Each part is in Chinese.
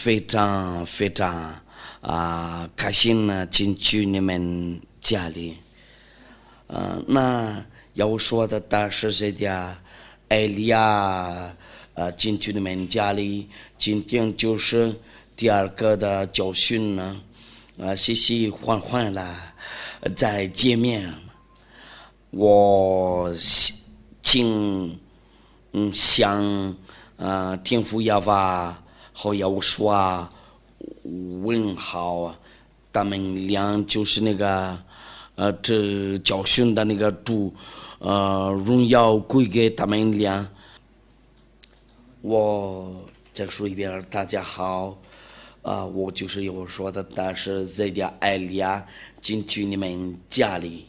非常开心呢，进去你们家里。那要说的是谁的艾利亚进去你们家里，今天就是第二个的教训呢，喜喜欢欢啦，再见面。我想天父亚娃和要说问好，他们俩就是那个这教训的那个主，荣耀归给他们俩。我再说一遍，大家好，我就是要说的，但是这点艾利亚进去你们家里。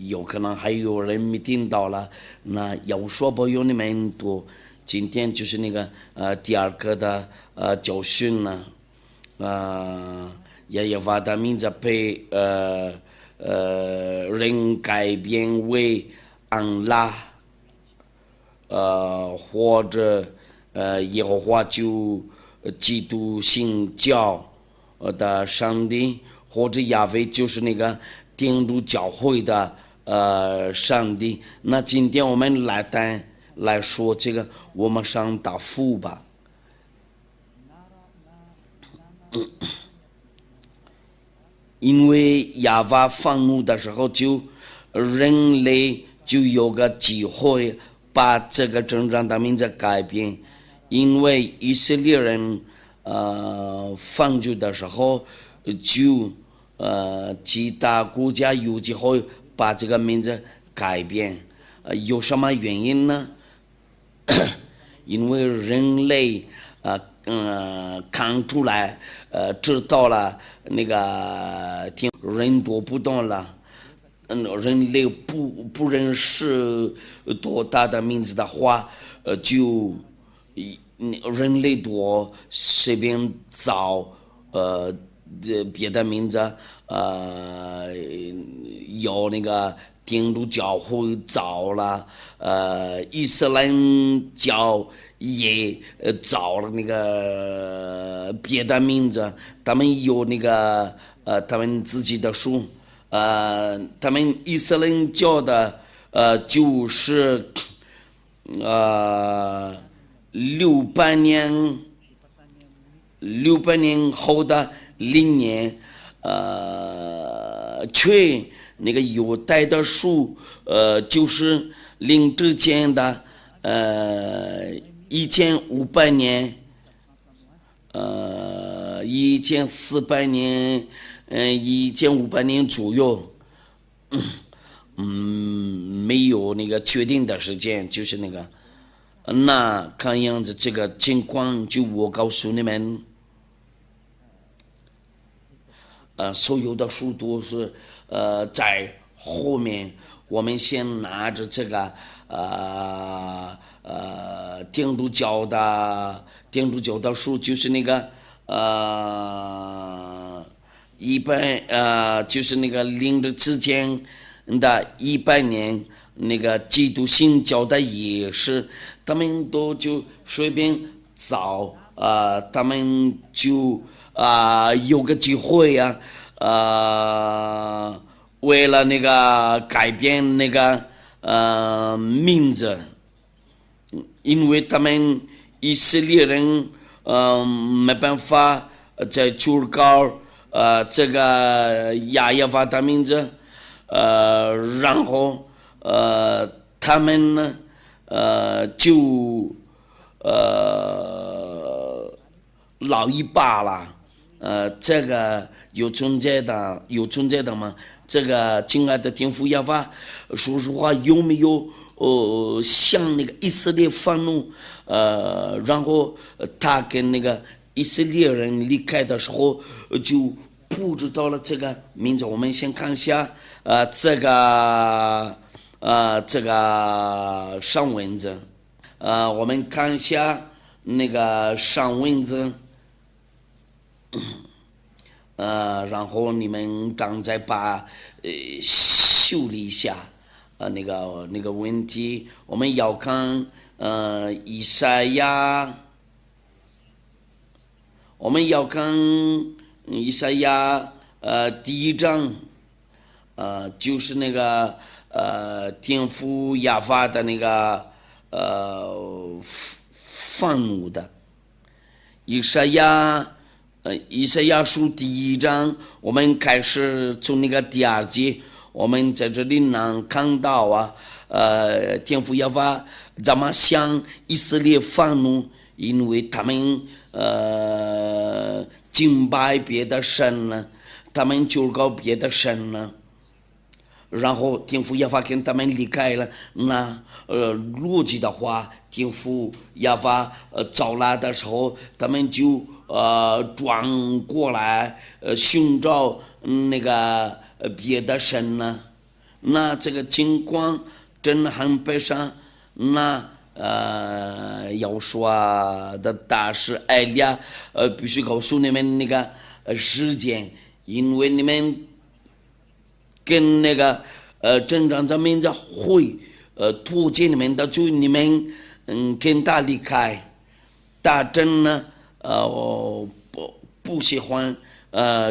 有可能还有人没听到了，那要说不有你们多，今天就是那个第二个的教训呢，也把他名字被人改变为安拉，或者耶和华就基督信教的上帝，或者亚威就是那个天主教会的上帝。那今天我们来说这个，我们上答复吧。因为亚娃愤怒的时候，人类就有个机会把这个政治的名字改变。因为以色列人犯罪的时候，就其他国家有机会把这个名字改变。有什么原因呢？因为人类看出来知道了那个人多不懂了，人类不认识多大的名字的话，就人类多随便找别的名字，有那个天主教会找了，伊斯兰教也找了那个别的名字，他们有那个他们自己的书，他们伊斯兰教的就是600年后的0年，却那个犹太的书，就是零之前的1500年，1400年，1500年左右，没有那个确定的时间，就是那个。那看样子这个情况，就我告诉你们，所有的书都是在后面，我们先拿着这个天主教的书，就是那个就是那个零的之间的100年，那个基督信教的也是，他们都就随便找，他们就有个机会呀，为了那个改变那个名字，因为他们以色列人没办法在求告这个亚耶娃的名字，然后他们呢就老一把了，这个有存在的吗？这个亲爱的天父亚娃，说实话有没有像那个以色列愤怒，然后他跟那个以色列人离开的时候就不知道了这个名字。我们先看一下这个上文字，我们看一下那个上文字，然后你们刚才把修理一下那个问题。我们要看以赛亚我们要看以赛亚第1章，就是那个天父亚法的那个愤怒的。以赛亚书第1章，我们开始从那个第2节，我们在这里能看到天父亚法怎么向以色列愤怒，因为他们敬拜别的神呢，他们求告别的神呢，然后天父亚法跟他们离开了。那逻辑的话，天父亚法招来的时候，他们就转过来寻找那个别的神呢。那这个情况真的很悲伤。那要说的大使艾利亚必须告诉你们那个时间，因为你们跟那个镇长咱们的会脱节你们的，就你们跟他离开，他真呢不喜欢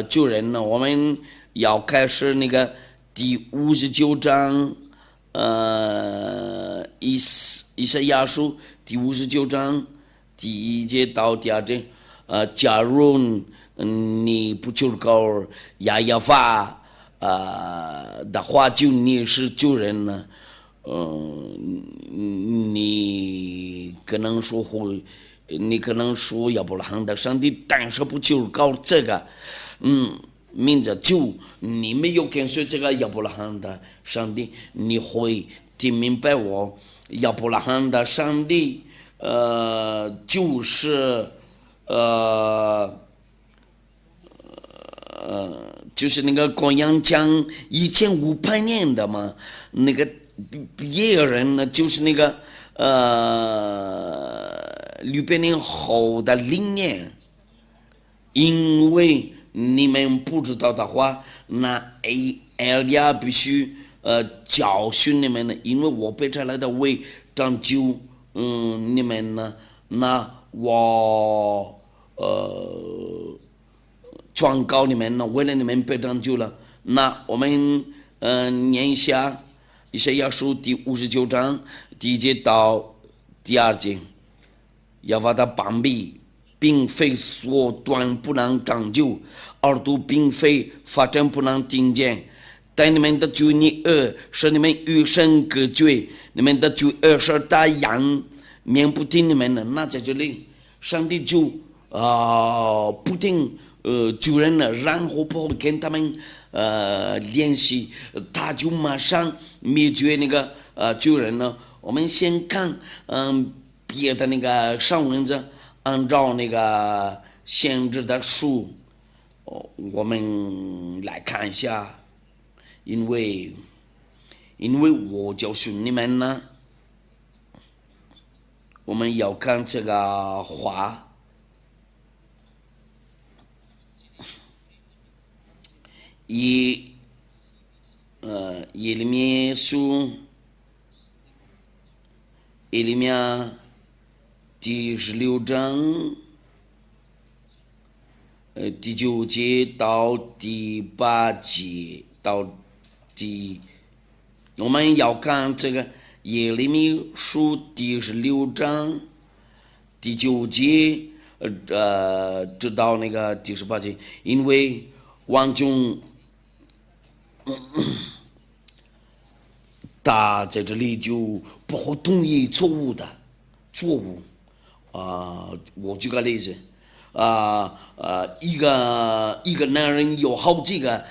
救人呢。我们要开始那个第59章，以赛亚书第59章第1节到第2节，假如你不求告亚法的话，就你是救人呢。你可能说亚伯拉罕的上帝，但是不求告这个，名字就你没有跟随这个亚伯拉罕的上帝，你会听明白我亚伯拉罕的上帝就是就是那个羔羊讲1500年的嘛，那个别人呢就是那个600年后的灵念。因为你们不知道的话，那艾利亚必须教训你们呢，因为我被差来的为拯救你们呢，那我传告你们呢，为了你们被拯救了。那我们念一下以赛亚书第59章第1节到第2节。亚法的膀臂并非缩短不能拯救，耳朵并非发展不能听见，但你们的罪恶使你们与神隔绝，你们的罪恶使大羊免不听你们的。那在这里上帝就不听救人了，然后不跟他们联系，他就马上灭绝那个救人了。我们先看别的那个上文字，按照那个先知的书，我们来看一下，因为我教训你们呢，我们要看这个话。耶利米书耶利米第16章第9节到第8节到我们要看这个耶利米书第16章第9节直到那个第18节，因为王中他在这里就不会同意错误。我举个例子，一个男人有好几个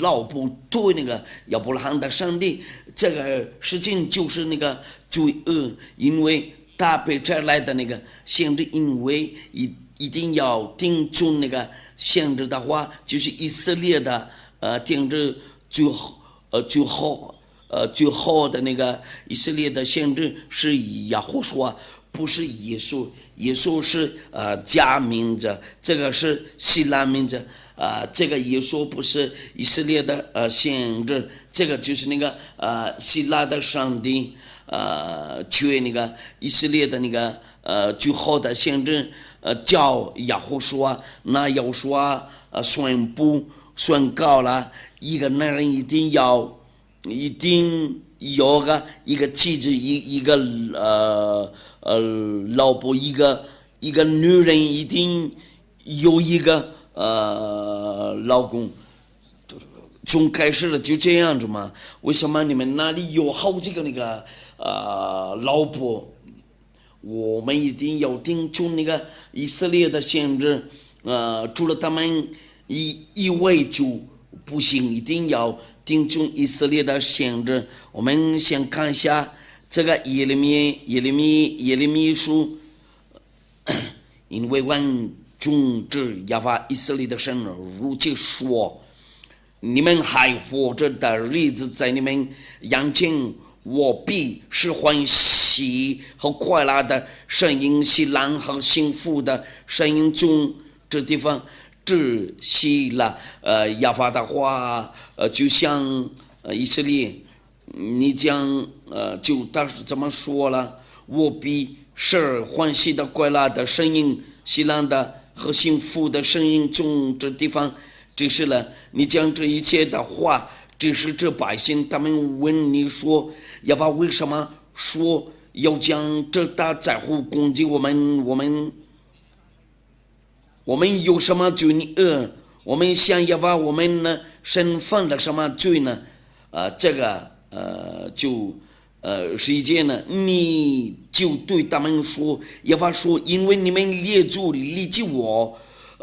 老婆，对那个亚伯拉罕的上帝，这个事情就是那个罪恶，因为他被差来的那个先知，因为一定要听从那个先知的话，就是以色列的听着最好的那个以色列的先知是亚胡说，不是耶稣。耶稣是假名字，这个是希腊名字。这个耶稣不是以色列的先知，这个就是那个希腊的上帝，缺那个以色列的那个最后的先知叫亚胡说，那要说宣布宣告了，一个男人一定有一个妻子，一个老婆，一个女人一定有一个老公。从开始了就这样子嘛？为什么你们那里有好几个那个老婆？我们一定要听从那个以色列的先知，除了他们一位就不行，一定要听从以色列的先知。我们先看一下这个耶利米书，因为万众之耶和华以色列的神如此说。你们还活着的日子，在你们眼前，我必是欢喜和快乐的声音，喜乐和幸福的声音中，这地方窒息了。亚法的话，就像以色列，你讲就当时怎么说了？我必是欢喜的快乐的声音，喜乐的和幸福的声音中，这地方。只是了，你讲这一切的话，只是这百姓他们问你说，耶和华为什么说要将这大灾祸攻击我们？我们有什么罪呢？我们向耶和华我们呢身犯了什么罪呢？这个是一件呢，你就对他们说，耶和华说，因为你们列祖离弃我，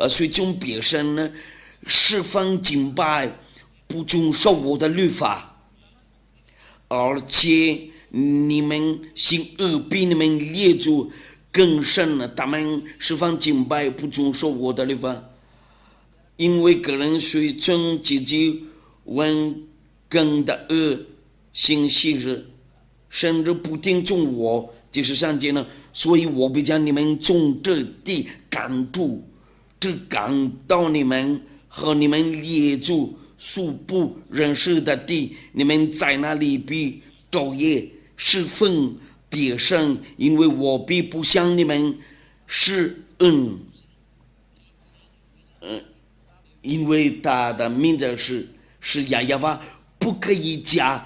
随从别神呢。释放敬拜，不遵守我的律法，而且你们行恶比你们列祖更甚了。他们释放敬拜，不遵守我的律法，因为个人随从自己文更的恶行昔日，甚至不听从我，就是上界呢。所以我必将你们从这地赶出，只赶到你们。和你们列祖素不认识的地，你们在那里必昼夜侍奉别神，因为我必不向你们施恩。因为他的名字是耶和华，不可以加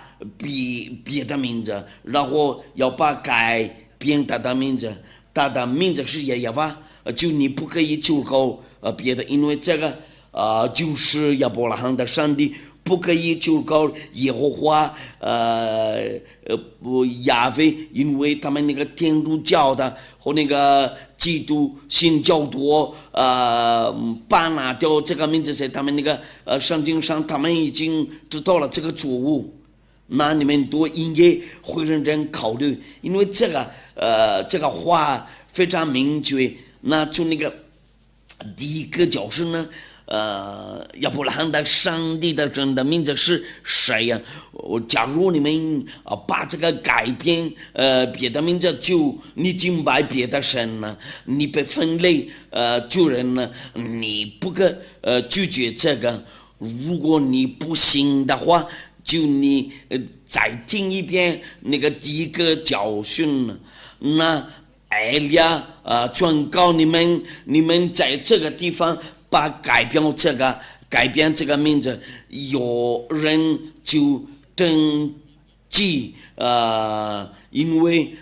别的名字，然后要把改变他的名字。他的名字是耶和华，就你不可以求告别的，因为这个。就是亚伯拉罕的上帝，不可以求告耶和华亚非，因为他们那个天主教的和那个基督新教徒把拿掉这个名字，在他们那个圣经上，他们已经知道了这个错误，那你们都应该会认真考虑，因为这个话非常明确。那从那个第一个教师呢？亚伯拉罕的上帝的真的名字是谁呀？假如你们把这个改变别的名字，就你敬拜别的神呢，你被分类救人呢，你不可拒绝这个。如果你不信的话，就你再听一遍那个第一个教训呢，那艾利亚劝告你们在这个地方。把改变这个名字，有人就登记因为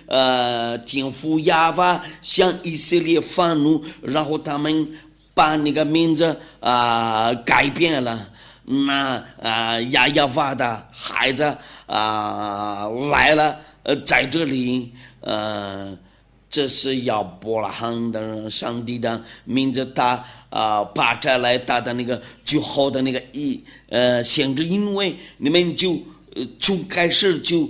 天父亚法向以色列发怒，然后他们把那个名字改变了。那亚法的孩子来了，在这里这是亚伯拉罕的上帝的名字，他把这来他的那个最好的那个限制，因为你们就从开始就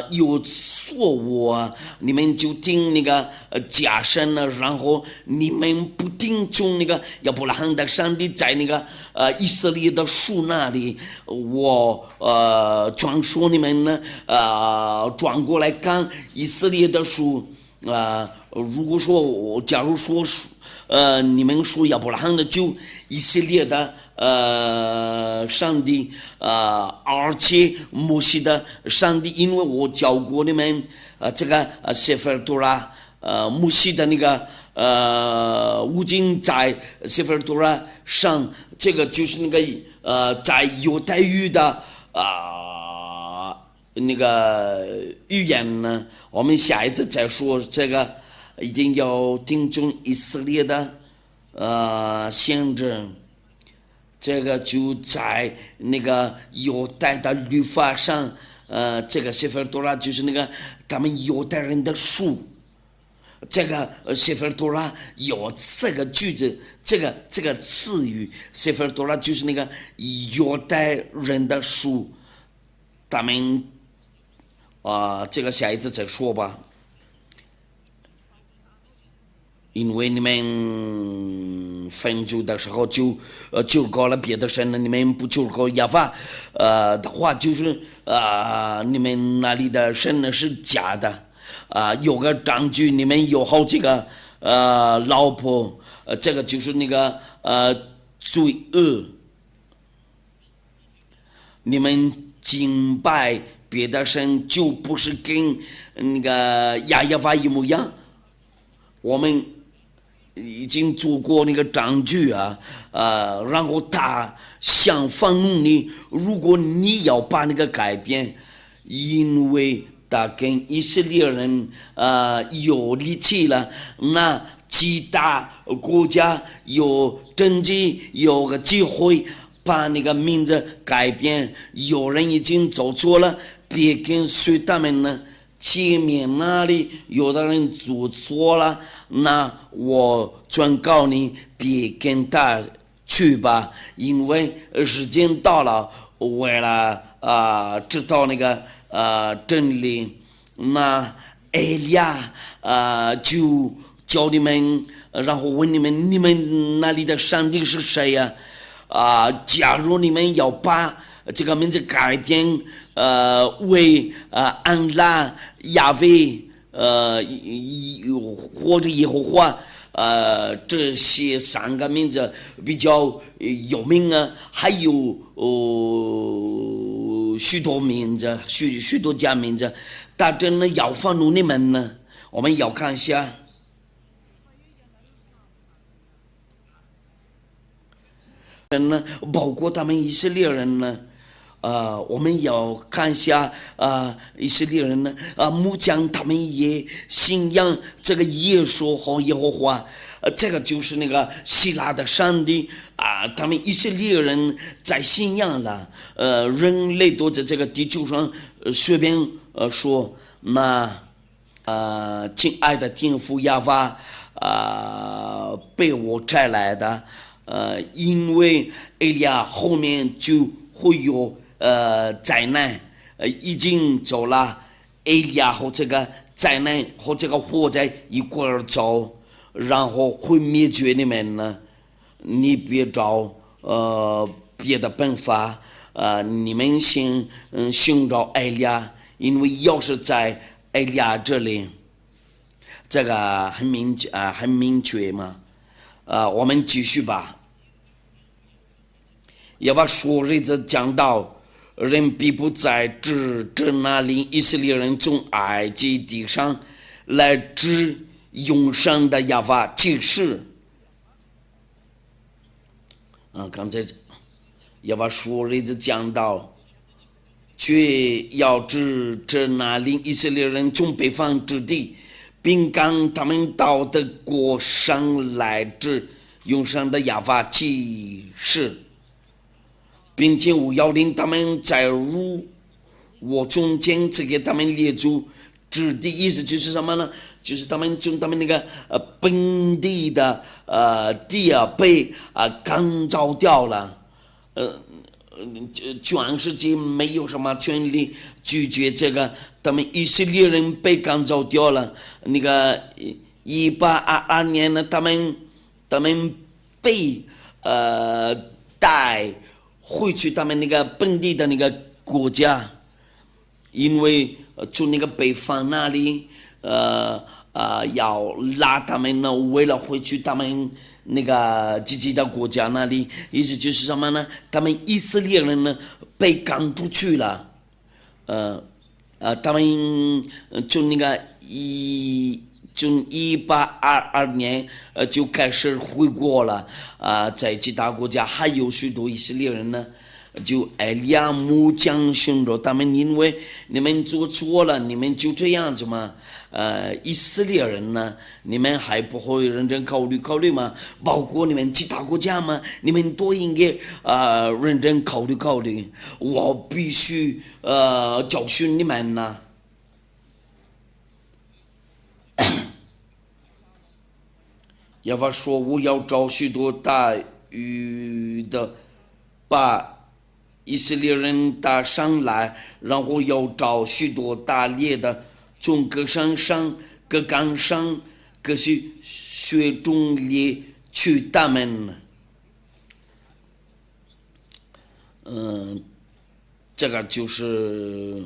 有错误，你们就听那个假神了，然后你们不听从那个亚伯拉罕的上帝在那个以色列的树那里，我转说你们呢转过来看以色列的树。如果说假如说你们说亚伯拉罕的就以色列的上帝而且摩西的上帝，因为我教过你们这个sefer Torah 摩西的那个五经在sefer Torah上，这个就是那个在犹太语的那个语言呢，我们下一次再说这个，一定要听从以色列的先知，这个就在那个犹太的律法上，这个sefer Torah就是那个他们犹太人的书。这个sefer Torah有4个句子，这个词语sefer Torah就是那个犹太人的书，他们这个下一次再说吧，因为你们分组的时候就告了别的神了，你们不求告亚法的话，就是你们那里的神呢是假的。有个证据，你们有好几个老婆，这个就是那个罪恶。你们敬拜别的神，就不是跟那个亚法一模一样。我们已经做过那个证据然后他想放你，如果你要把那个改变，因为他跟以色列人有力气了，那其他国家有政绩，有个机会把那个名字改变。有人已经走错了，别跟随他们呢。前面那里有的人做错了，那我劝告你别跟他去吧，因为时间到了，为了知道那个真理，那埃利亚就叫你们，然后问你们那里的上帝是谁呀？假如你们要把这个名字改变为安拉、亚威或者耶和华这些3个名字比较有名还有许多名字，许多家名字，但真的要放入你们呢？我们要看一下。包括他们以色列人呢，我们要看一下以色列人呢，木匠他们也信仰这个耶稣和耶和华，这个就是那个希腊的上帝他们以色列人在信仰了，人类都在这个地球上随便说，那亲爱的天父亚法被我摘来的。因为埃利亚后面就会有灾难，已经走了，埃利亚和这个灾难和这个火灾一块儿走，然后会灭绝你们呢。你别找别的办法，你们先寻找埃利亚，因为要是在埃利亚这里，这个很明确嘛。我们继续吧。耶和华说日子讲到，人必不再指着那领以色列人从埃及地上来指永生的耶和华启示。刚才耶和华说日子讲到，却要指着那领以色列人从北方之地，并赶他们到的国上来指永生的耶和华启示，并且我要令他们在我中间赐给他们列祖之地。意思就是什么呢？就是他们从他们那个本地的地被赶走掉了，全世界没有什么权利拒绝这个，他们以色列人被赶走掉了。那个1822年呢，他们被带回去他们那个本地的那个国家，因为从那个北方那里要拉他们呢，为了回去他们那个自己的国家那里，意思就是什么呢？他们以色列人呢被赶出去了，他们从那个从1822年就开始回国了在其他国家还有许多以色列人呢，就艾利亚木将军说他们因为你们做错了，你们就这样子吗？以色列人呢，你们还不会认真考虑吗？包括你们其他国家吗？你们都应该认真考虑。我必须教训你们呢。耶和华说：“我要找许多大鱼的，把以色列人打上来，然后要找许多打猎的。”从各山上、各岗上、各穴中里去他们。这个就是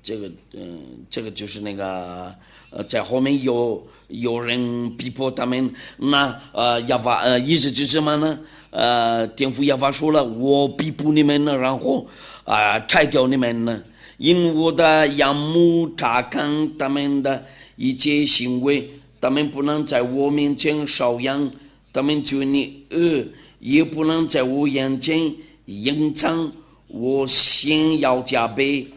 这个就是那个在后面有人逼迫他们，那亚法意思就是什么呢？天父亚法说了，我逼迫你们呢，然后拆掉你们呢。因我的仰慕查看他们的一切行为，他们不能在我面前搔痒，他们觉你恶，也不能在我眼前隐藏。我先要加倍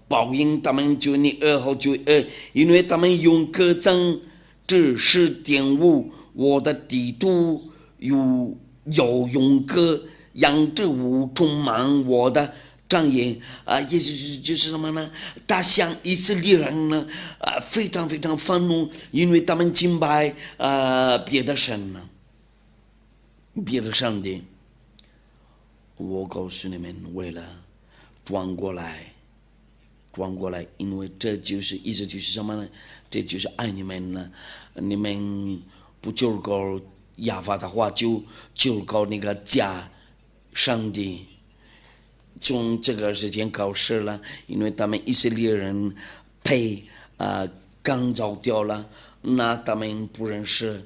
报应他们觉你恶后罪恶，因为他们用各种知识玷污我的地图，有用各样之物充满我的障眼意思就是什么呢？他向以色列人呢非常非常愤怒，因为他们敬拜别的神呢，别的上帝。我告诉你们，为了转过来，因为这就是意思就是什么呢？这就是爱你们呢。你们不求告亚法的话，就求告那个假上帝。从这个时间开始了，因为他们以色列人被赶走掉了，那他们不认识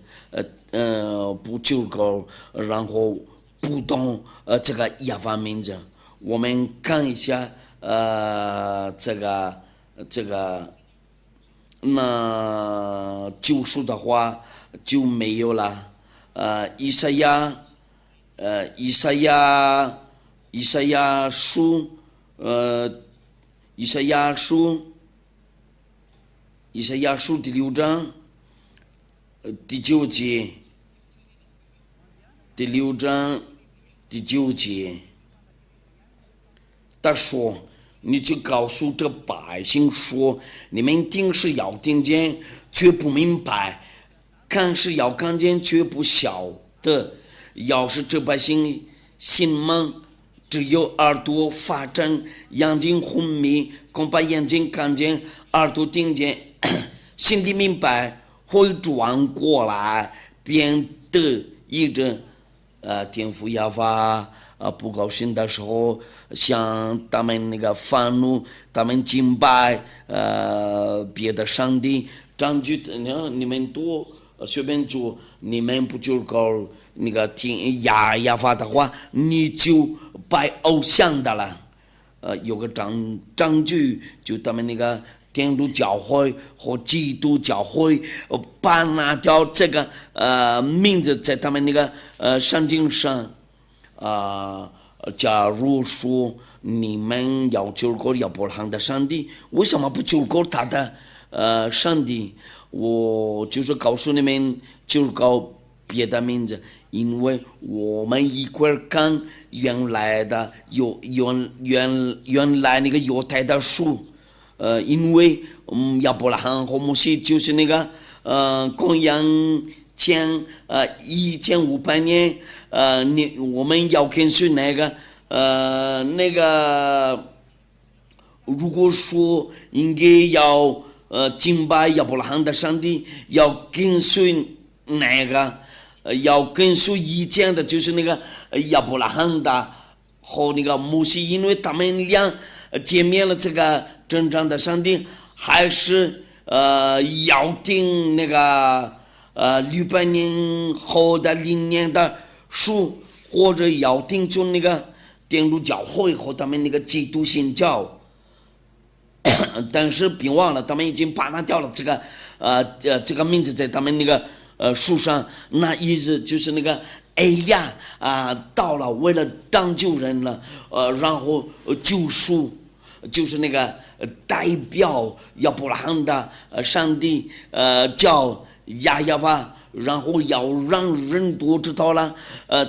不求告，然后不懂这个亚法名字。我们看一下这个那救赎的话就没有了。以赛亚书第6章第9节，第6章第9节，他说：“你就告诉这百姓说，你们听是要听见，却不明白；看是要看见，却不晓得。要是这百姓心盲，只有耳朵发展，眼睛昏迷，恐怕眼睛看见，耳朵听见，心里明白，会转过来，变得一着天父亚法不高兴的时候，向他们那个愤怒，他们敬拜别的上帝，证据你们都随便做，你们不就搞那个听亚法的话，你就拜偶像的了。有个证据，就他们那个天主教会和基督教会把拿掉这个名字在他们那个圣经上。假如说你们要求过亚伯拉罕的上帝，为什么不求过他的上帝？我就是告诉你们，求告别的名字，因为我们一块看原来那个犹太的书，因为亚伯拉罕和摩西就是那个公元前1500年，我们要跟随那个，如果说应该要敬拜亚伯拉罕的上帝，要跟随那个，要跟随以前的，就是那个亚伯拉罕的和那个摩西，因为他们俩见面了这个真正的上帝，还是要听那个600年后的灵年的书，或者要听从那个天主教会和他们那个基督新教。但是别忘了，他们已经把它掉了这个名字在他们那个书上，那意思就是那个埃利亚到了，为了拯救人了，然后救赎，就是那个代表亚伯拉罕的上帝叫亚亚法。然后要让人都知道了，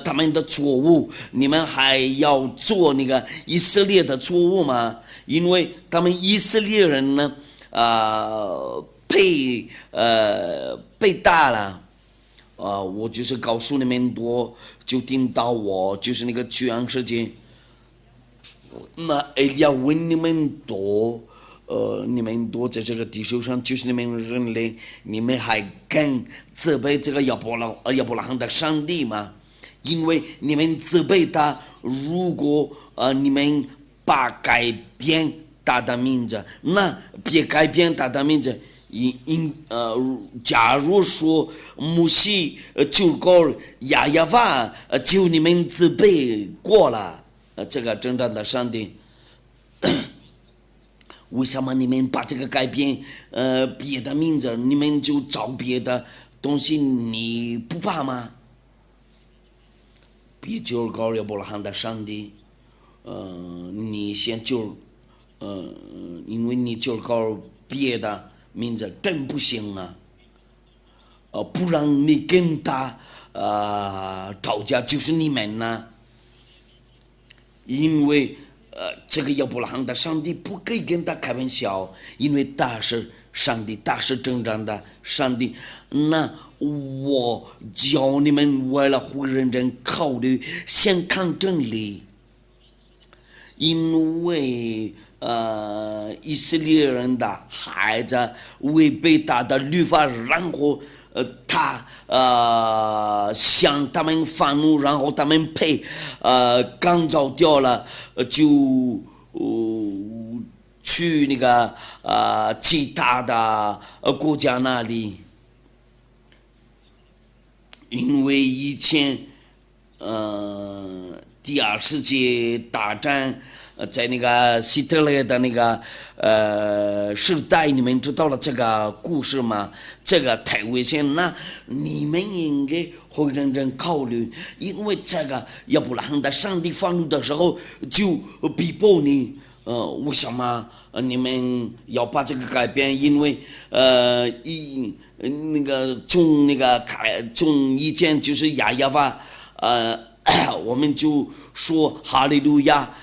他们的错误，你们还要做那个以色列的错误吗？因为他们以色列人呢，被打了，我就是告诉你们多，就听到我就是那个全世界，那要问你们多。你们多在这个地球上，就是你们人类，你们还敢责备这个亚伯拉罕的上帝吗？因为你们责备他，如果你们把改变他的名字，那别改变他的名字。假如说摩西就告亚亚法，就你们责备过了，这个真正的上帝。为什么你们把这个改变别的名字，你们就找别的东西，你不怕吗？别就告亚伯拉罕的上帝，你先就因为你就告别的名字真不行啊，不然你跟他吵架就是你们呢，因为。这个亚伯拉罕的上帝不可以跟他开玩笑，因为他是上帝，他是真正的上帝。那我教你们为了会认真考虑，先看真理，因为以色列人的孩子违背他的律法，然后他向他们愤怒，然后他们被赶走掉了，就去那个其他的国家那里，因为以前第二次世界大战。在那个希特勒的那个时代，你们知道了这个故事吗？这个太危险，那你们应该会认真考虑，因为这个亚伯拉罕的上帝愤怒的时候就逼迫你，为什么你们要把这个改变？因为那个从以前就是亚亚法，我们就说哈利路亚。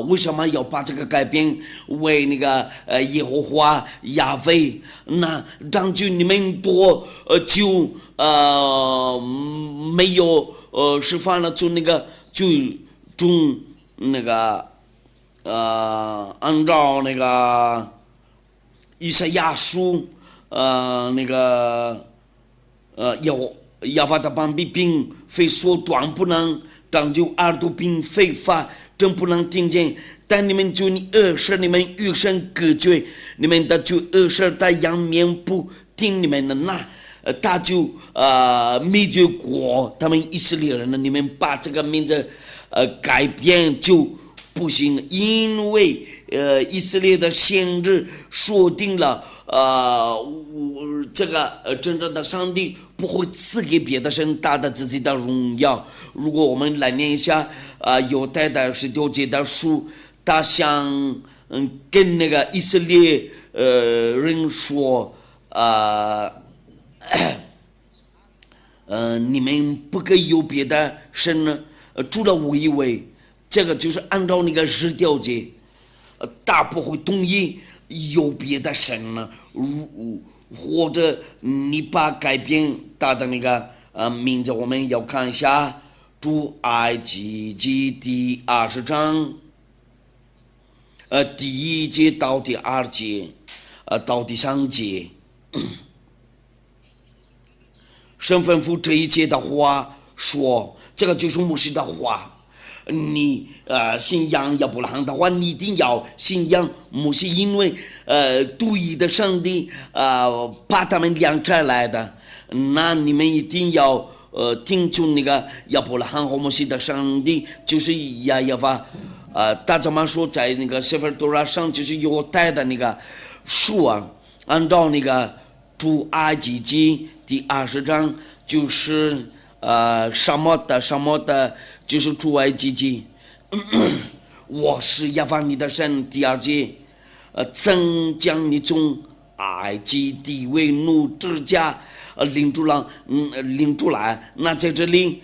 为什么要把这个改变为那个耶和华亚威？那让就你们多就没有释放了，就那个就从那个按照那个以赛亚书那个亚法的邦比并非说断不能，但就耳朵并非发。真不能听见，但你们就你恶事，你们与神隔绝，你们的就恶事，他仰面不听你们的，那他就灭绝国，他们以色列人呢，你们把这个名字改变就不行，因为以色列的先知说定了这个真正的上帝不会赐给别的神大的自己的荣耀。如果我们来念一下犹太的16节的书，他想跟那个以色列人说你们不可以有别的神呢，除了我以外。这个就是按照那个16节，他不会同意有别的神呢，或者你把改变他的那个名字，我们要看一下出埃及记第20章，第1节到第2节，到第3节，神吩咐这一节的话说，这个就是摩西的话。你信仰亚伯拉罕的话，你一定要信仰摩西，因为独一的上帝把他们养出来的，那你们一定要听从那个亚伯拉罕和摩西的上帝，就是亚法大怎么说，在那个sefer Torah上就是犹太的那个书啊，按照那个出埃及记第20章就是什么的，就是出埃及记。我是亚法你的神，第2节，曾将你从埃及地为奴之家领出来。那在这里，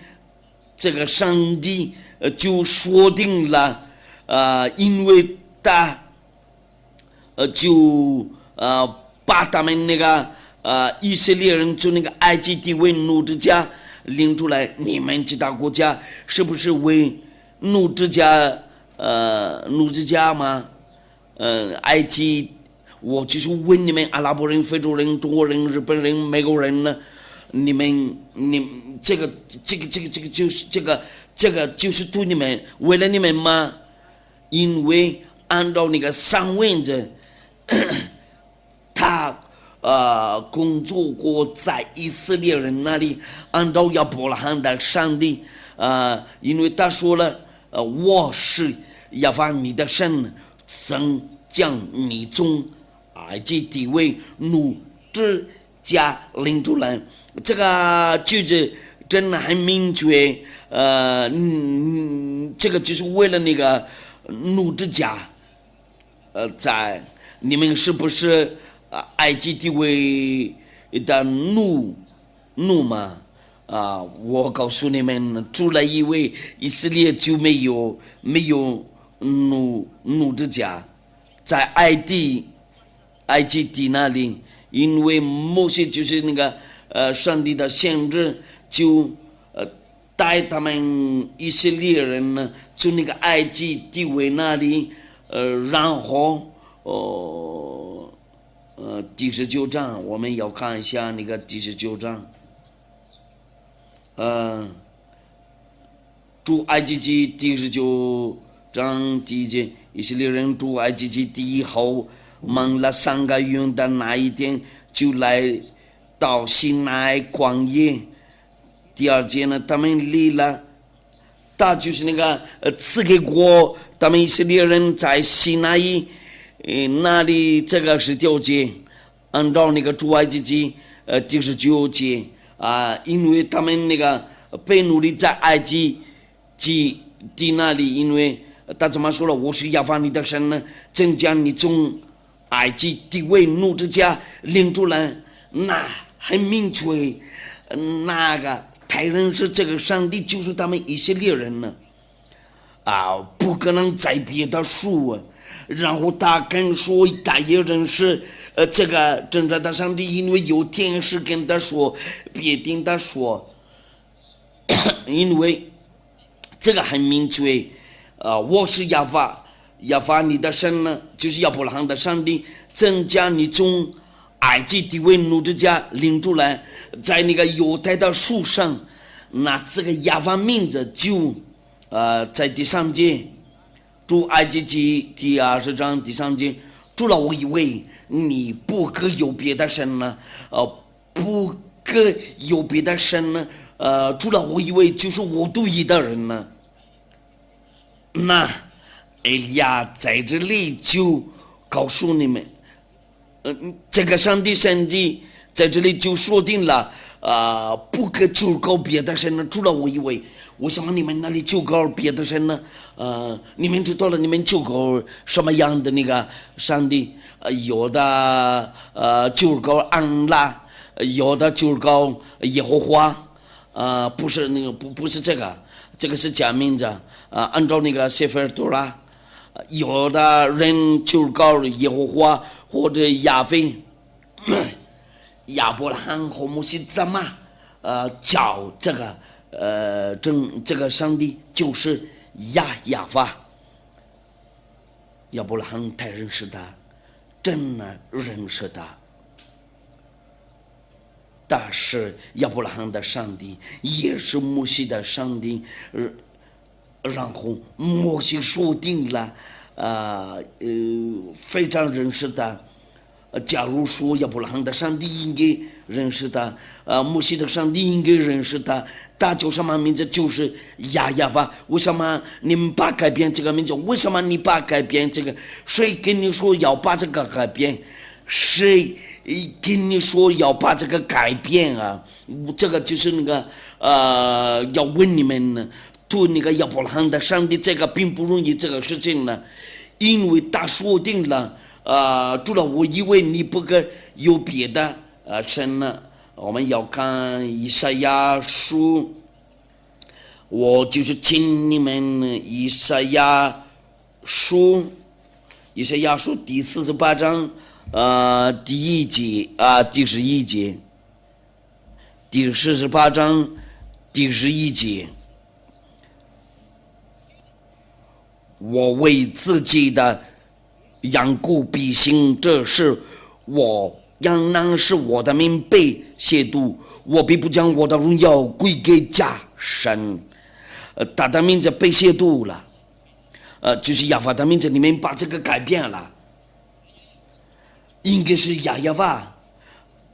这个上帝就说定了，因为他就把他们那个以色列人从那个埃及地为奴之家领出来。你们其他国家是不是为奴之家吗？埃及，我就是问你们阿拉伯人、非洲人、中国人、日本人、美国人呢？你这个就是对你们，为了你们吗？因为按照那个上文子，他工作过在以色列人那里，按照亚伯拉罕的上帝，因为他说了，我是亚法你的神，曾将你从埃及地为奴之家领出来。这个句子真的很明确，这个就是为了那个奴之家，在你们是不是埃及地位的奴吗？我告诉你们，除了一位以色列就没有奴之家，在埃及地那里，因为摩西就是那个上帝的先知，就带他们以色列人呢从那个埃及地位那里，然后第19章我们要看一下那个第19章。出埃及记第19章第1节，以色列人出埃及记地以后，忙了3个月的那一天，就来到西奈旷野。第2节呢，他们离了，他就是那个赐给过他们以色列人在西奈那里，这个是9节，按照那个出埃及记第19节。因为他们那个被奴隶在埃及地那里，因为他怎么说了？我是亚法你的神呢，曾将你从埃及地为奴之家领出来。那很明确，那个太认识这个上帝就是他们以色列人呢，不可能再别的书。然后他跟说，他也认识这个真正的上帝，因为有天使跟他说，别听他说，因为这个很明确，我是亚法你的神呢，就是亚伯拉罕的上帝，曾将你从埃及地为奴之家领出来，在那个犹太的树上，那这个亚法名字就在第3节。出埃及记第20章第3节，除了我以为你不可有别的神呢，不可有别的神呢，除了我以为就是我独一的人呢。那哎呀，在这里就告诉你们，这个上帝神迹在这里就说定了，不可求告别的神呢，除了我以为。为什么你们那里求告别的神呢？你们知道了，你们求告什么样的那个上帝？有的求告安拉，有的求告耶和华，不是那个不是这个是假名字。按照那个sefer Torah，有的人求告耶和华或者亚非，亚伯拉罕和摩西怎么叫这个？这个上帝就是亚法，亚伯拉罕太认识他，真的认识他。但是亚伯拉罕的上帝也是摩西的上帝，然后摩西说定了，非常认识他，假如说亚伯拉罕的上帝应该认识他，摩西的上帝应该认识他，他叫什么名字？就是亚法。为什么你们把改变这个名字？为什么你把改变这个？谁跟你说要把这个改变？谁跟你说要把这个改变啊？这个就是那个要问你们呢，对那个亚伯拉罕的上帝，这个并不容易这个事情呢，因为他说定了。除了我以为你不可有别的神呢，我们要看以赛亚书，我就是请你们以赛亚书第48章第1节第11节，第48章第11节，我为自己的养故必行，这是我让那是我的名被亵渎，我必不将我的荣耀归给假神。他的名字被亵渎了，就是亚法的名字，你们把这个改变了，应该是亚法。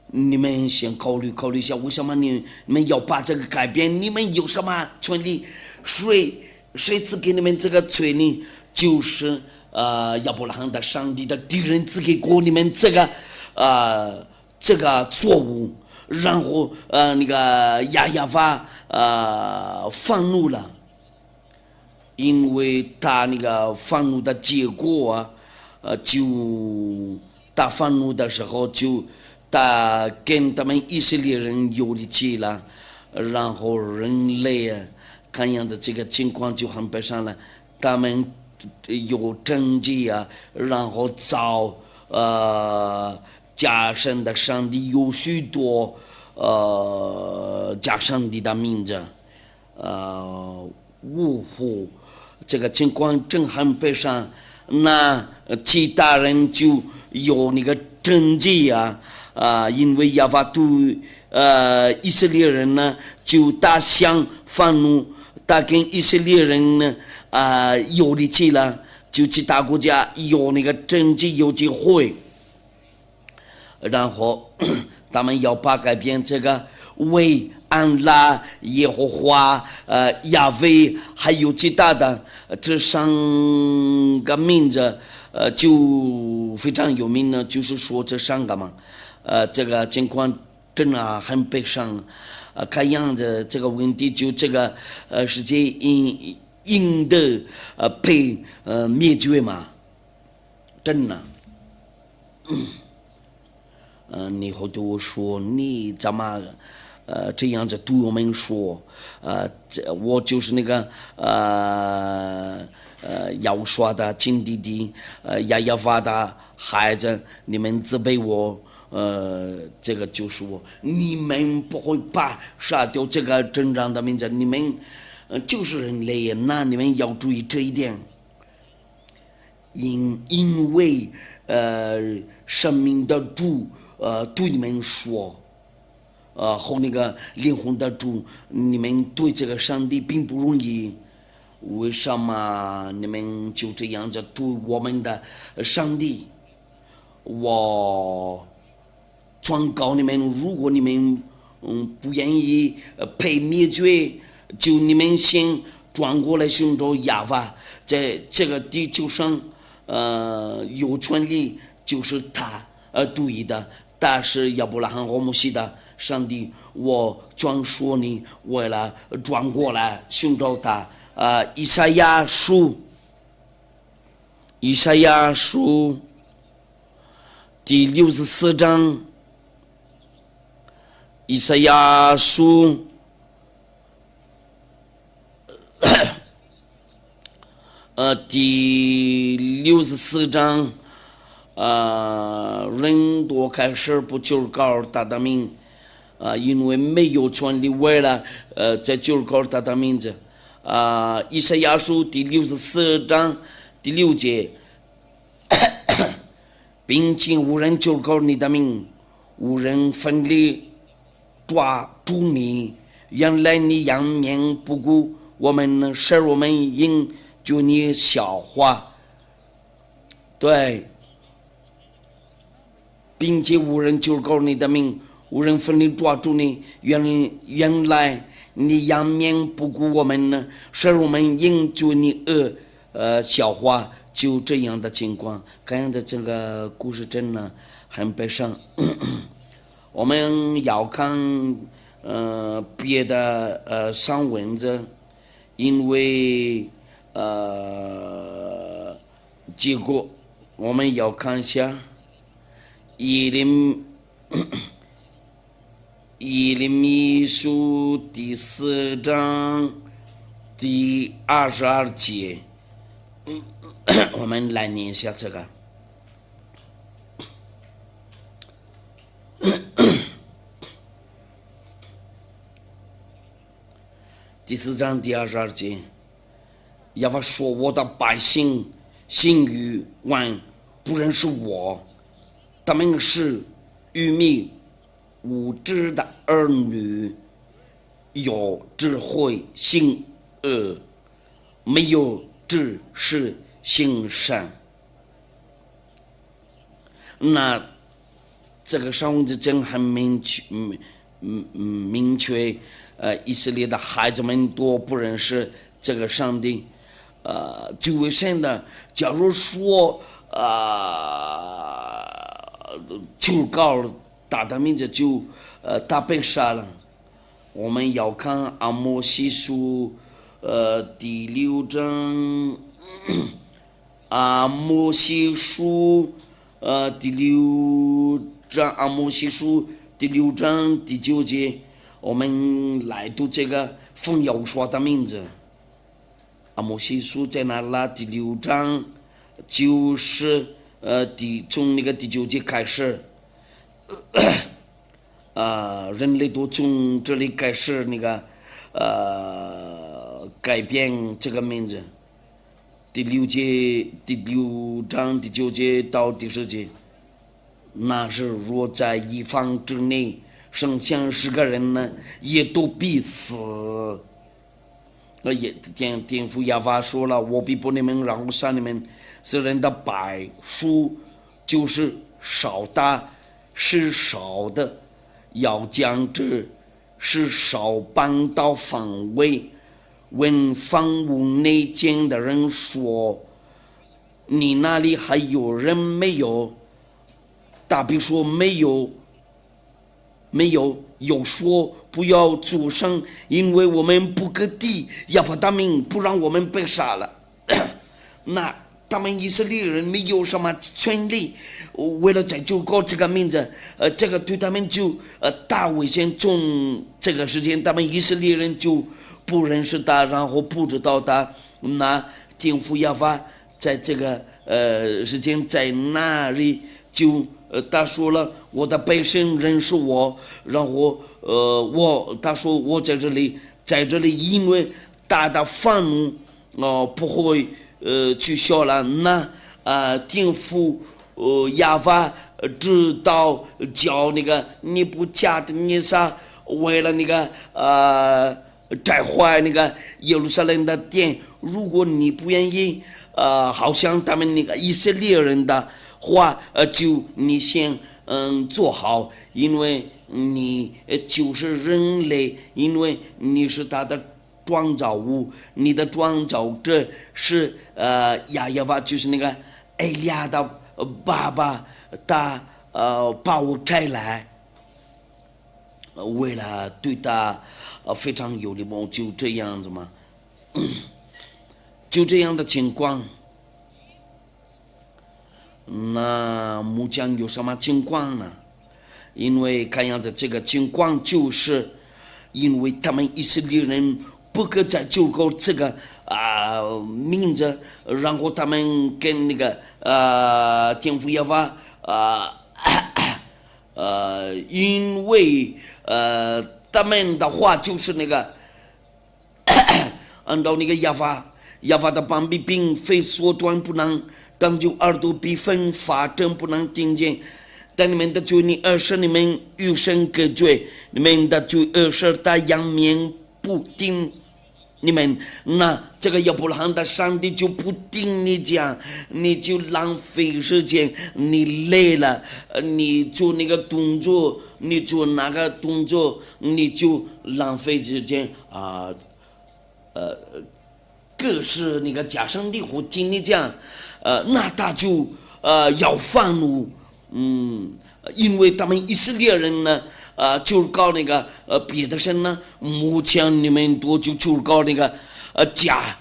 你们先考虑一下，为什么你们要把这个改变？你们有什么权利？谁赐给你们这个权利？就是亚伯拉罕的上帝的敌人只给过你们这个错误，然后那个亚法愤怒了，因为他那个愤怒的结果他愤怒的时候他跟他们以色列人有力气了，然后人类看样子这个情况就很悲伤了，他们有政绩然后找假神的上帝，有许多假上帝的名字呜呼，这个情况真很悲伤。那其他人就有那个政绩因为亚法对以色列人呢就大相愤怒，他跟以色列人呢有力气了，就其他国家有那个政绩有机会，然后他们要把改变这个为安拉耶和华亚威还有其他的这3个名字就非常有名呢，就是说这3个嘛，这个情况真的很悲伤。看样子这个问题就这个世界应的被灭绝嘛，真的。你会对我说你怎么这样子对我们说？我就是那个要说的亲弟弟亚法的孩子，你们责备我。这个就是我，你们不会把杀掉这个真正的名字，你们就是人类，那你们要注意这一点，因为生命的主对你们说，和那个灵魂的主，你们对这个上帝并不容易，为什么你们就这样子对我们的上帝？我劝告你们，如果你们不愿意被灭绝，就你们先转过来寻找亚法，在这个地球上有权利就是他对的，他是亚伯拉罕和摩西的上帝，我专说你为了转过来寻找他。以赛亚书第64章，以赛亚书第64章人多开始不求告他的名，因为没有权利为了在求告他的名字。以赛亚书第64章第6节，并且无人求告你的名，无人奋力抓住你，原来你仰面不顾我们，使我们因就你笑话。对，并且无人求告你的名，无人奋力抓住你。原来你仰面不顾我们呢，使我们因着你笑话。就这样的情况，看的这个故事真的很悲伤。我们要看别的上文字，因为结果我们要看一下以利米书第4章第22节。我们来念一下这个。第4章第22节，耶和华说：“我的百姓信于万，不认识我，他们是愚昧无知的儿女，有智慧行恶，没有知识行善。”那这个上文字真很明确，以色列的孩子们都不认识这个上帝，就为神的。假如说求告他的名字就他被杀了。我们要看阿摩西书第6章，阿摩西书第6章，阿摩西书第6章第9节，我们来读这个奉耶和华的名字。阿摩西书在哪啦？第6章就是从那个第9节开始，人类都从这里开始那个改变这个名字。第6章第9节到第10节，那是若在一方之内生下10个人呢，也都必死。也天父耶和华说了：“我必不你们，然后杀你们。是人的百数就是少的，是少的，要将这是少搬到方位。问房屋内间的人说：你那里还有人没有？大比说没有。有说不要作声，因为我们不割地，耶和华的名不让我们被杀了。那他们以色列人没有什么权利，为了在救国这个名字，这个对他们就大危险。从这个时间，他们以色列人就不认识他，然后不知道他。那天父耶和华在这个时间在那里就他说了：“我的百姓认识我。”然后他说我在这里，因为他的愤怒不会取消了。那天父耶和华知道叫那个尼布甲尼撒为了那个拆坏那个耶路撒冷的殿，如果你不愿意好像他们那个以色列人的话，就你先做好，因为你就是人类，因为你是他的创造物，你的创造者是亚耶娃，就是那个艾利亚的爸爸，他把我摘来，为了对他非常有礼貌，就这样子嘛，就这样的情况。那木匠有什么情况呢？因为看样子这个情况就是因为他们以色列人不可再救过这个名字，然后他们跟那个天父耶和华因为他们的话就是那个按照那个耶和华的膀臂并非缩短不能，当就耳朵比分发真不能听见。但你们的罪孽是你们与神隔绝，你们的罪是他仰面不听你们那这个亚伯拉罕的上帝就不听你讲，你就浪费时间，你累了，你做那个动作，你做那个动作，你就浪费时间啊，可是那个假上帝会听你讲，那他就要愤怒，因为他们以色列人呢。就搞那个别的神呢，目前你们多就搞那个假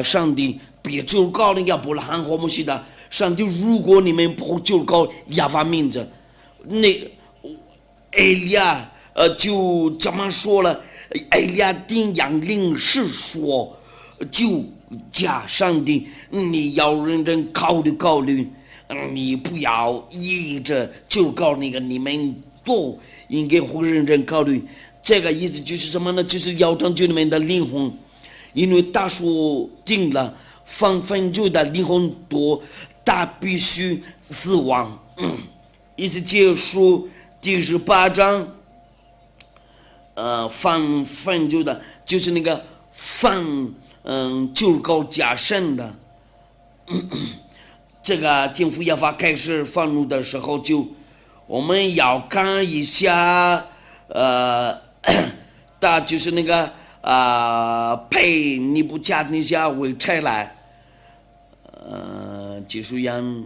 上帝，别就搞那个亚伯拉罕和摩西的上帝。如果你们不就搞亚法名字，那埃利亚就这么说了，埃利亚定阳灵是说，就假上帝，你要认真考虑，你不要一直就搞那个你们都。应该会认真考虑，这个意思就是什么呢？就是要拯救你们的灵魂，因为大说定了，放分就的灵魂多，他必须死亡。意思结束第18章，放分就的，就是那个放，就搞假神的，这个天父要法开始放怒的时候就。我们要看一下，他就是那个配尼布甲尼撒为差来，结束样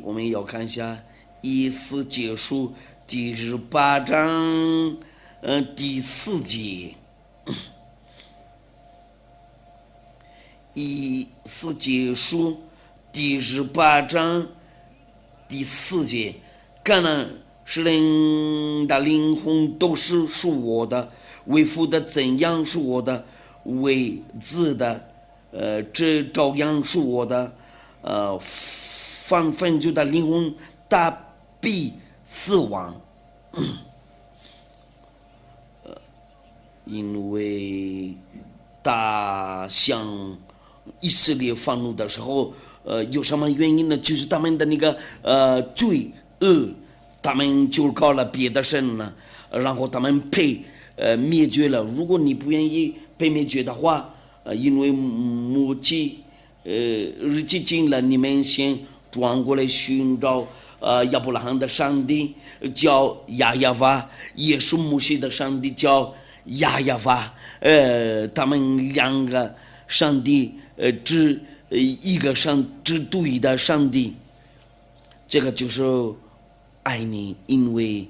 我们要看一下意思结束第18章第4节，意思结束第18章。第4节，感恩是人的灵魂都是属我的，为父的怎样是我的，为子的，这照样是我的，放分就的灵魂大必死亡，因为他向以色列放怒的时候。有什么原因呢？就是他们的那个罪恶，他们就搞了别的神呢，然后他们被灭绝了。如果你不愿意被灭绝的话，因为末期日期近了，你们先转过来寻找亚伯拉罕的上帝叫亚法，也是摩西的上帝叫亚法，他们两个上帝一个只对的上帝，这个就是爱你，因为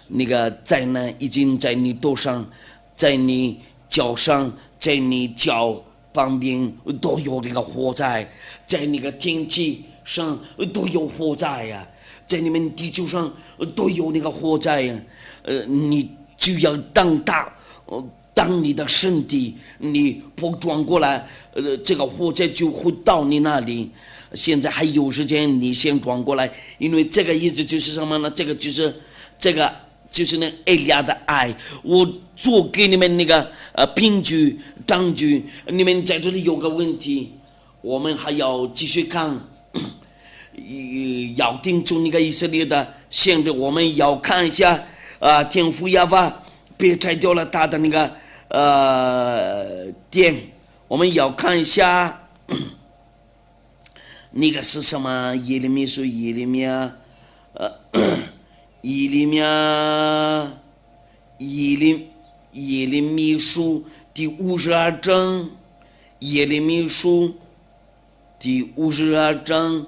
那个灾难已经在你头上，在你脚上，在你脚旁边都有那个火灾，在那个天气上都有火灾呀，在你们地球上都有那个火灾呀，你就要当你的身体，你不转过来，这个火灾就会到你那里。现在还有时间，你先转过来，因为这个意思就是什么呢？这个就是那埃利亚的爱。我做给你们那个凭据证据，你们在这里有个问题，我们还要继续看，要定出那个以色列的限制，我们要看一下天父亚法别拆掉了他的那个殿，我们要看一下那个是什么？耶利米书，耶利米书第52章，耶利米书第52章，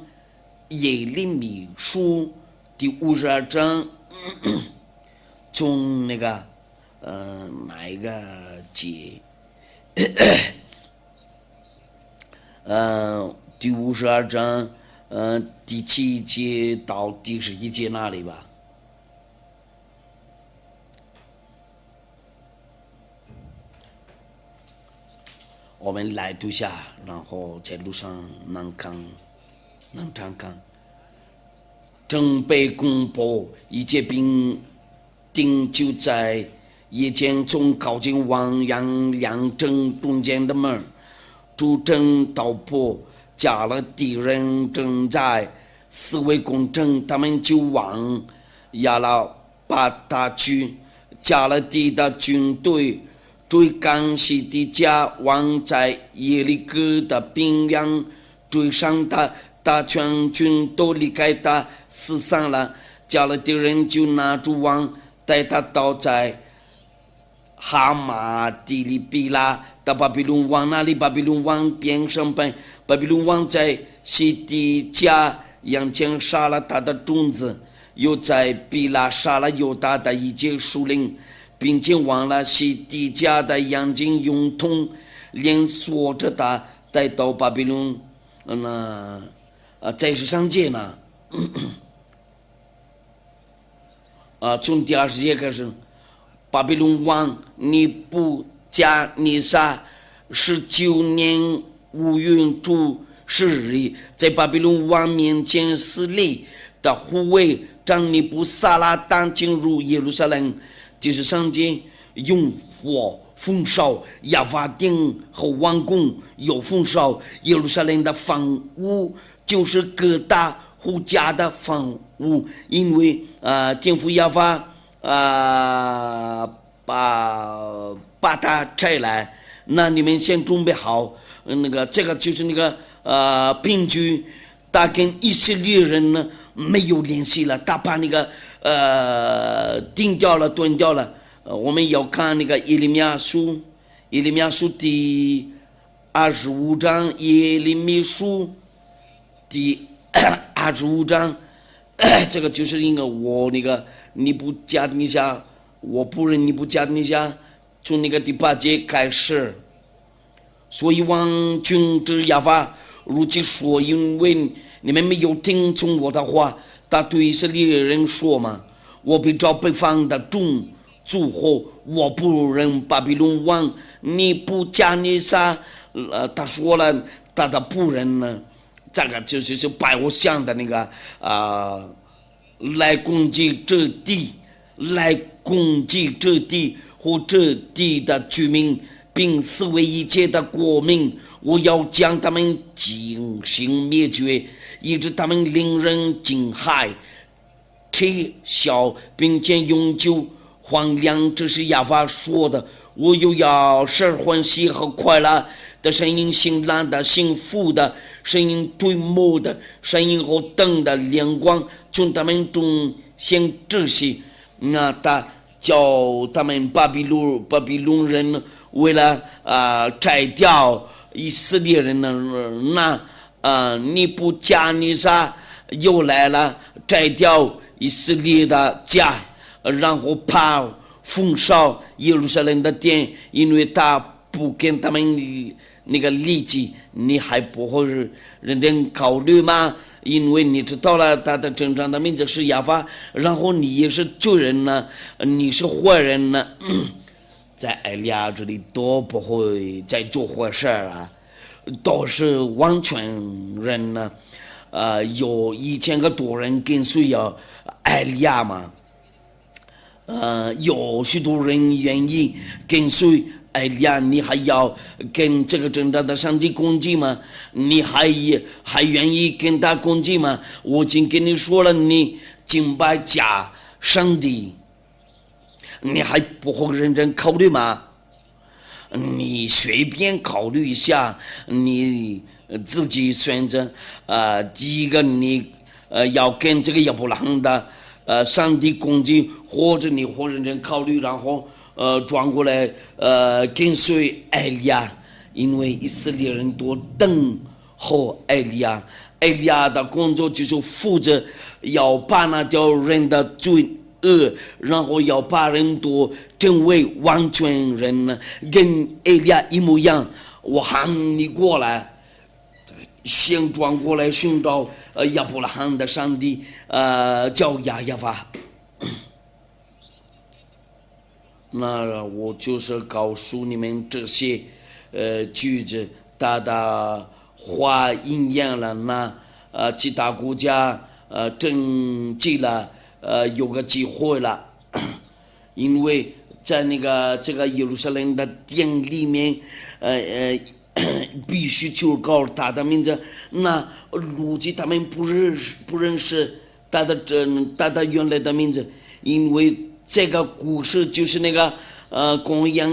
耶利米书第52章，从那个哪一个节？第52章，第7节到第11节那里吧。我们来读下，然后在路上能常看。正被公布，一切兵丁就在夜间中靠近王阳两正中间的门，主正道破，加了敌人正在四围攻城，他们就往亚拉巴达去，加了地的军队追赶西底家王在耶利哥的边疆追上他，大全军都离开他，死散了。加勒底人就拿住王，带他倒在哈马底利比拉的巴比伦王那里。巴比伦王便审判，巴比伦王在西底家眼前杀了他的种子，又在比拉杀了犹大的一切属灵，并且忘了西底家的眼睛，用铜链锁着他，带到巴比伦。在世界呢，从第20节开始，巴比伦王尼布加尼撒19年5月10日，在巴比伦王面前死立的护卫长尼布撒拉旦进入耶路撒冷，就是上节用火焚烧亚法殿和王宫，又焚烧耶路撒冷的房屋，就是各大户家的房屋，因为天父亚法把它拆来，那你们先准备好，这个就是病句，他跟以色列人呢没有联系了，他把定掉了，断掉了。我们要看耶利米亚书第25章，耶利米书第25章，这个就是我尼布甲尼撒，我仆人尼布甲尼撒从第8节开始。所以王君之亚法如其说，因为你们没有听从我的话，他对以色列人说嘛，我必照北方的众诸侯，我仆人巴比伦王尼布甲尼撒，他说了他的仆人呢，这个就是拜偶像的来攻击这地，和这地的居民，并撕毁一切的国民，我要将他们进行灭绝，以致他们令人惊骇、耻笑，并且永久荒凉。这是亚法说的。我又要使欢喜和快乐的声音，辛辣的、幸福的声音，对目的声音和灯的亮光从他们中显窒息。那他叫他们巴比伦人为了摘掉以色列人呢，尼布甲尼撒又来了，摘掉以色列的家，然后怕焚烧耶路撒冷的殿，因为他不跟他们立即，你还不会认真考虑吗？因为你知道了他的真正的名字是亚法，然后你也是罪人呢，你是坏人呢，在埃利亚这里都不会再做坏事啊，都是完全人呢。有1000个多人跟随埃利亚嘛，有许多人愿意跟随埃利亚，你还要跟这个真正的上帝攻击吗？你还愿意跟他攻击吗？我已经跟你说了，你敬拜假上帝，你还不会认真考虑吗？你随便考虑一下，你自己选择。第一个你要跟这个亚伯拉罕的上帝攻击，或者你会认真考虑，然后转过来跟随埃利亚，因为以色列人都等候埃利亚。埃利亚的工作就是负责要把那条人的罪恶，然后要把人都成为完全人呢，跟埃利亚一模一样。我喊你过来，先转过来寻找亚伯拉罕的上帝，叫亚法。那我就是告诉你们这些句子，他的话应验了。那其他国家登记了，有个机会了，因为在这个耶路撒冷的殿里面，必须求告他的名字。那如今他们不认识他的原来的名字，因为这个故事就是公羊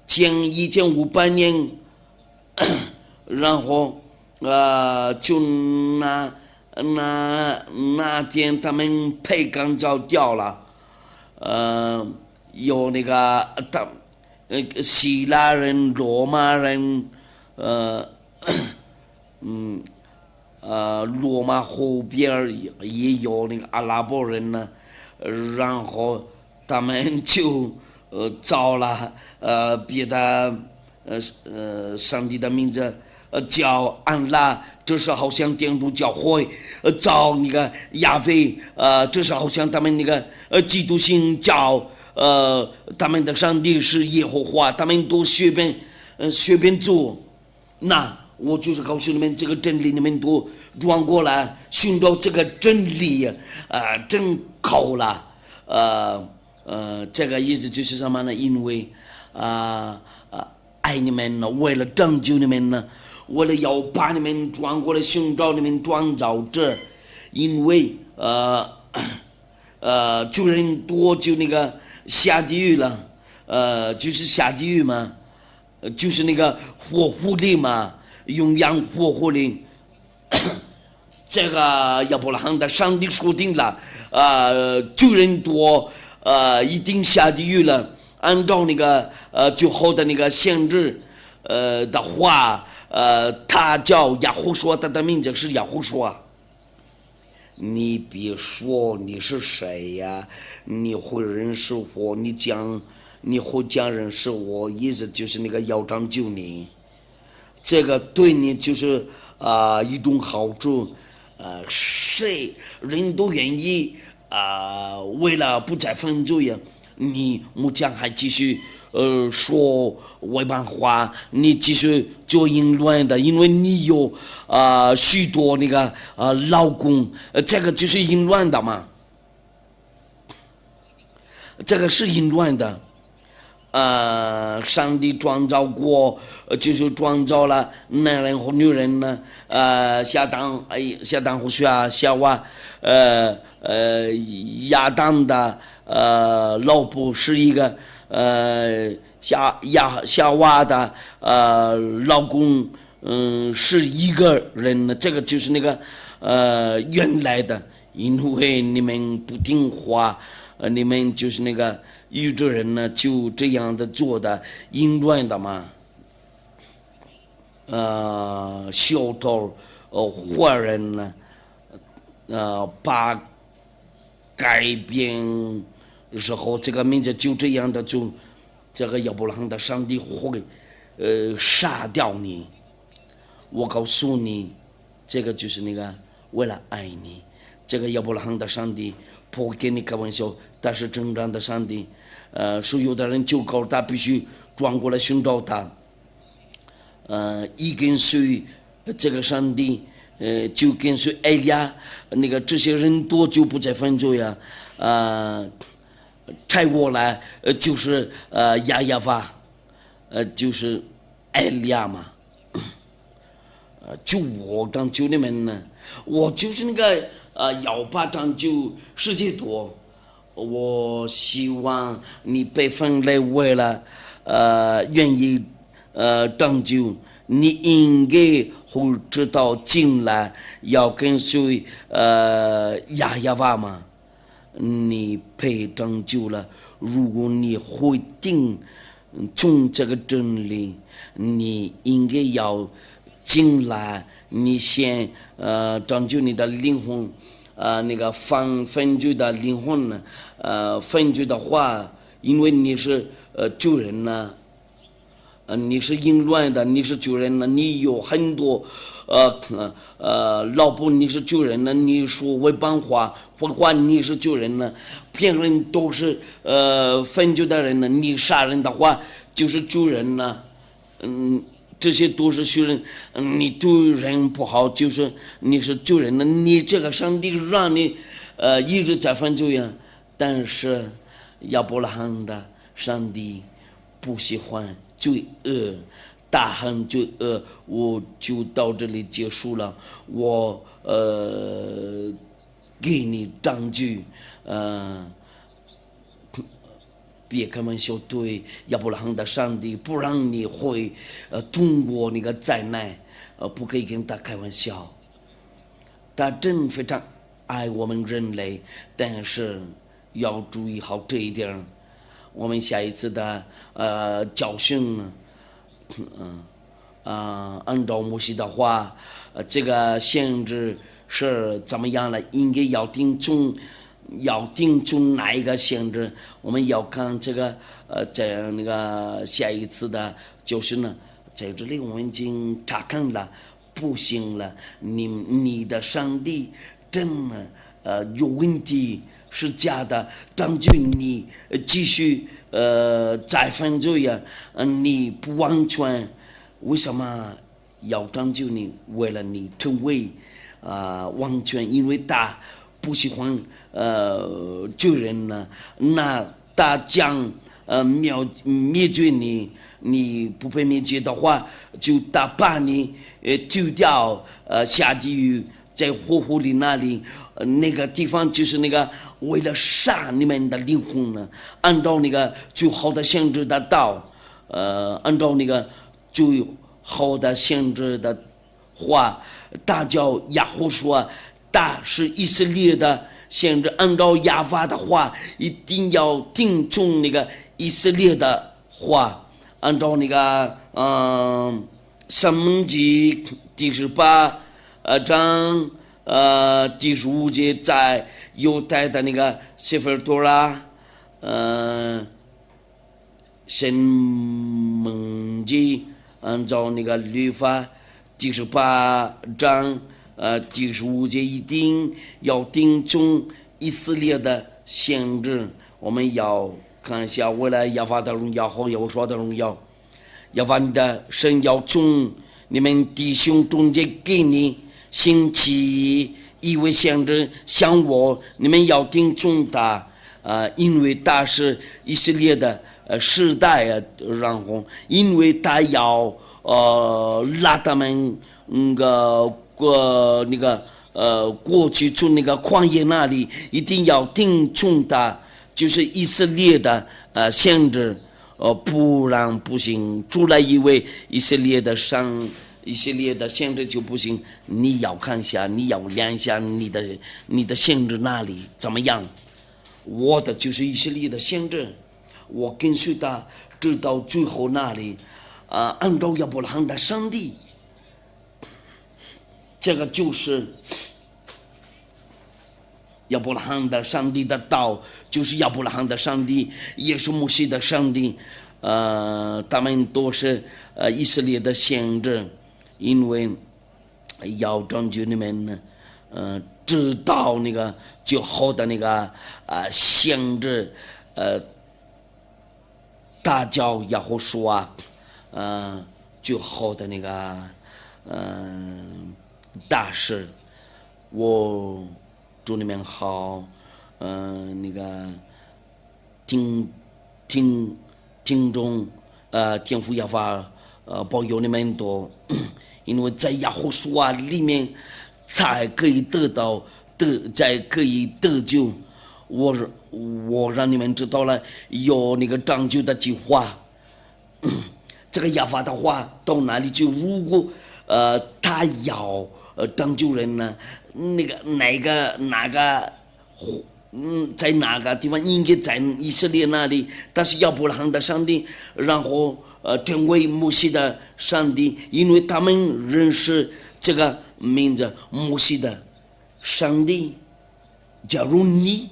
前1500年，然后就那天他们被赶走掉了，有那个希腊人、罗马人，罗马后边也有那个阿拉伯人呢，然后他们就造了别的上帝的名字叫安拉，这是好像天主教会造那个亚非，这是好像他们那个基督信教，他们的上帝是耶和华，他们都随便做。那我就是告诉你们这个真理，你们都转过来寻找这个真理，真好了。这个意思就是什么呢？因为爱你们呢，为了拯救你们呢，为了要把你们转过来寻找你们转到这，因为就人多就那个下地狱了，就是下地狱嘛，就是那个火狐狸嘛，永远火狐狸。这个亚伯拉罕的上帝说定了，救人多，一定下地狱了。按照那个最后的那个限制的话，他叫亚胡说，他的名字是亚胡说。你别说你是谁呀，你会认识我，你会讲认识我，意思就是那个要拯救你，这个对你就是一种好处。谁人都愿意为了不再犯罪呀，你目前还继续说外邦话，你继续做淫乱的，因为你有许多那个老公，这个就是淫乱的嘛，这个是淫乱的。上帝创造过，就是创造了男人和女人呢。夏当和夏娃，亚当的老婆是一个夏娃的老公，是一个人呢。这个就是那个原来的，因为你们不听话，你们就是那个宇宙人呢，就这样的做的淫乱的嘛。小偷坏人呢，把改变时候这个名字就这样的做，这个亚伯拉罕的上帝会杀掉你。我告诉你，这个就是那个为了爱你，这个亚伯拉罕的上帝不会跟你开玩笑，但是真正的上帝，所有的人就告他必须转过来寻找他。一跟随这个上帝，就跟随埃利亚，那个这些人多就不再犯罪呀。拆过来就是亚法，就是埃利亚嘛。就我拯救你们呢，我就是那个要把拯救世界多。我希望你被分类为了愿意拯救，你应该会知道进来要跟随亚法嘛，你被拯救了。如果你会定从这个真理，你应该要进来，你先拯救你的灵魂，那个犯罪的灵魂呢，犯罪的话，因为你是救人呢，你是淫乱的，你是救人呢，你有很多老婆你是救人呢，你说外邦话或话你是救人呢，骗人都是犯罪的人呢，你杀人的话就是救人呢，这些都是学人，你对人不好，就是你是救人的，你这个上帝让你一直在犯罪呀。但是亚伯拉罕的上帝不喜欢罪恶，大恨罪恶。我就到这里结束了，我给你证据，别开玩笑，对亚伯拉罕的上帝不让你会通过那个灾难，不可以跟他开玩笑。他真非常爱我们人类，但是要注意好这一点。我们下一次的教训，按照摩西的话，这个限制是怎么样了？应该要定中哪一个限制？我们要看这个在那个下一次的教训呢，在这里我们已经查看了，不行了，你的上帝真的有问题，是假的，当就你继续再犯罪呀，你不完全，为什么要拯救你？为了你成为完全，因为他不喜欢救人呢，那他将灭绝你，你不被灭绝的话，就他把你丢掉下地狱，在火湖里那里，那个地方就是那个为了杀你们的灵魂呢，按照那个最好的限制的道，按照那个最好的限制的话，他叫亚胡说，他是以色列的限制，按照亚法的话，一定要听从那个以色列的话，按照那个申命记第18章第15节，在犹太的那个sefer多拉申命记，按照那个律法第18章第15节，一定要听从以色列的限制。我们要看一下，为了亚法的荣耀和耶和华的荣耀，亚法的神要从你们弟兄中间给你兴起一位先知，像我，你们要听从他，因为他是以色列的时代然后因为他要拉他们过去从那个旷野那里，一定要听从他，就是以色列的先知，不然不行。出来一位以色列的先知就不行。你要看一下，你要量一下你的先知那里怎么样？我的就是以色列的先知，我跟随他直到最后那里，按照亚伯拉罕的上帝，这个就是亚伯拉罕的上帝的道，就是亚伯拉罕的上帝，也是摩西的上帝，他们都是以色列的先知，因为要拯救你们，知道那个最好的那个先知，他叫亚胡书最好的那个大事。我祝你们好，那个听众，天父亚法保佑你们多，因为在亚胡书里面才可以才可以得救。我让你们知道了有那个拯救的计划。这个亚法的话到哪里去？如果他要拯救人呢？那个哪个在哪个地方？应该在以色列那里。但是亚伯拉罕的上帝，然后成为摩西的上帝，因为他们认识这个名字摩西的上帝。假如你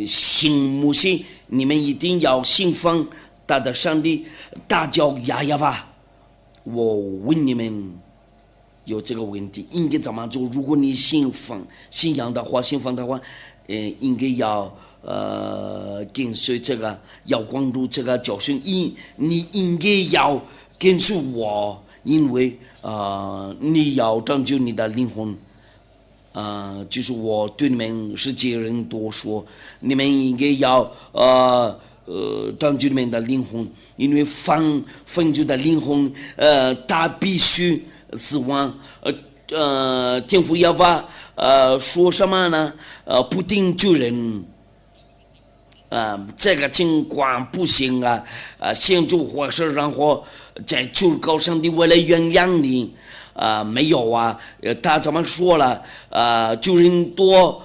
信摩西，你们一定要信奉他的上帝，他叫亚法。我问你们有这个问题应该怎么做？如果你信仰的话，应该要跟随这个，要关注这个教训。你应该要跟随我，因为你要拯救你的灵魂。就是我对你们世界人都说，你们应该要拯救你们的灵魂，因为犯罪的灵魂，他必须死亡。天父亚法说什么呢？不定救人，这个情况不行啊！先主或是然后在求告上帝为了原谅你没有啊？他怎么说了？就人多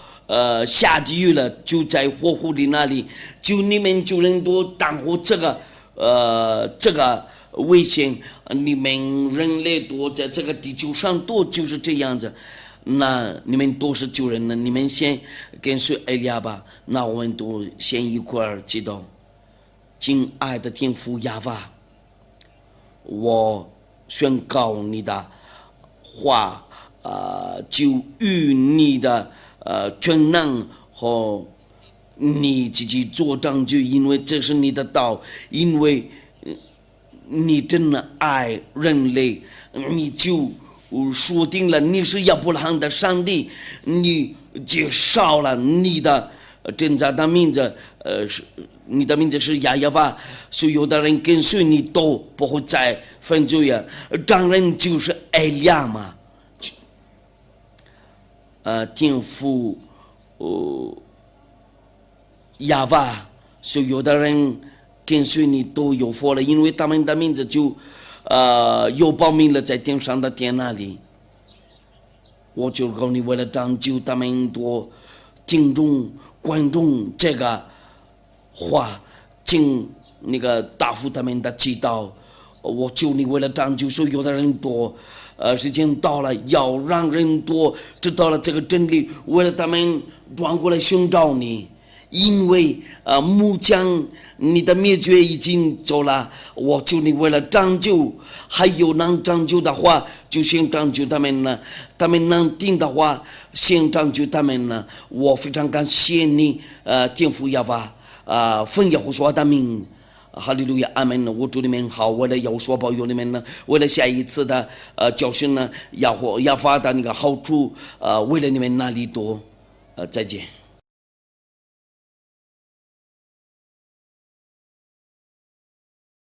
下地狱了，就在火湖里那里，就你们就人多当活这个危险，你们人类多在这个地球上多就是这样子。那你们都是救人了，你们先跟随艾利亚吧。那我们都先一块儿祈祷。亲爱的天父亚法，我宣告你的话，就与你的全能和你自己做证据，因为这是你的道，因为你真的爱人类，你就说定了你是亚伯拉罕的上帝，你介绍了你的真正的名字，你的名字是亚法，所有的人跟随你都不会再犯罪呀。当然就是艾利亚嘛，天父亚法，所有的人跟随你都有福了，因为他们的名字就有报名了在天上的天那里。我就告你，为了拯救他们多听众观众这个话，请那个答复他们的祈祷。我求你为了拯救所有的人多，时间到了，要让人多知道了这个真理，为了他们转过来寻找你。因为目前你的灭绝已经走了，我求你为了拯救，还有能拯救的话，就先拯救他们呢。他们能听的话，先拯救他们呢。我非常感谢你，天父亚法，奉耶和华的名，哈利路亚，阿门。我祝你们好，为了耶和华保佑你们呢，为了下一次的教训呢，亚法的那个好处，为了你们那里多，再见。